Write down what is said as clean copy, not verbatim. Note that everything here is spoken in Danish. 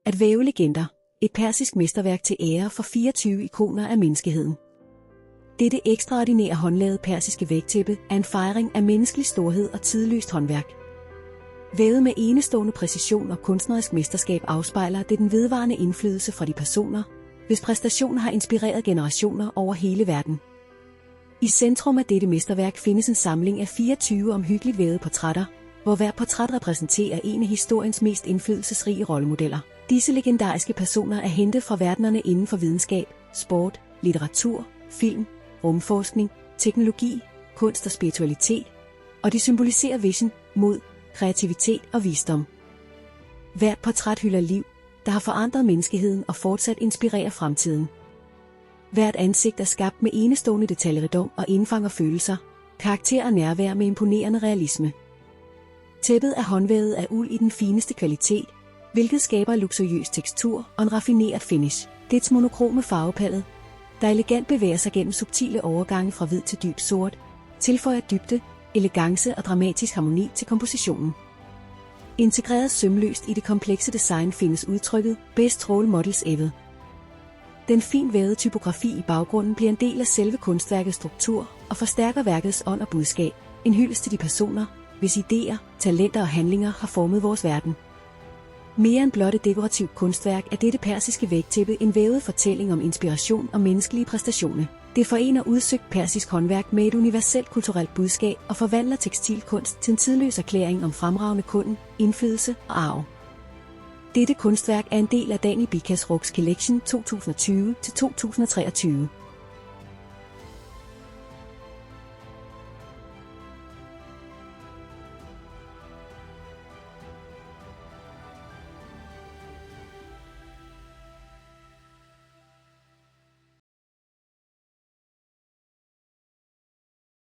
At væve legender. Et persisk mesterværk til ære for 24 ikoner af menneskeheden. Dette ekstraordinære håndlavede persiske vægtæppe er en fejring af menneskelig storhed og tidløst håndværk. Vævet med enestående præcision og kunstnerisk mesterskab afspejler det den vedvarende indflydelse fra de personer, hvis præstationer har inspireret generationer over hele verden. I centrum af dette mesterværk findes en samling af 24 omhyggeligt vævede portrætter, hvor hver portræt repræsenterer en af historiens mest indflydelsesrige rollemodeller. Disse legendariske personer er hentet fra verdenerne inden for videnskab, sport, litteratur, film, rumforskning, teknologi, kunst og spiritualitet, og de symboliserer vision, mod, kreativitet og visdom. Hvert portræt hylder liv, der har forandret menneskeheden og fortsat inspirerer fremtiden. Hvert ansigt er skabt med enestående detaljerigdom og indfanger følelser, karakter og nærvær med imponerende realisme. Tæppet er håndvævet af uld i den fineste kvalitet, hvilket skaber luksuriøs tekstur og en raffineret finish. Dets monokrome farvepalet, der elegant bevæger sig gennem subtile overgange fra hvid til dyb sort, tilføjer dybde, elegance og dramatisk harmoni til kompositionen. Integreret sømløst i det komplekse design findes udtrykket Best Role Models Ever. Den fint vævede typografi i baggrunden bliver en del af selve kunstværkets struktur og forstærker værkets ånd og budskab, en hyldest til de personer, hvis idéer, talenter og handlinger har formet vores verden. Mere end blot et dekorativt kunstværk er dette persiske vægtæppe en vævet fortælling om inspiration og menneskelige præstationer. Det forener udsøgt persisk håndværk med et universelt kulturelt budskab og forvandler tekstilkunst til en tidløs erklæring om fremragende kunst, indflydelse og arv. Dette kunstværk er en del af Daniel Bicas Rux Collection 2020-2023.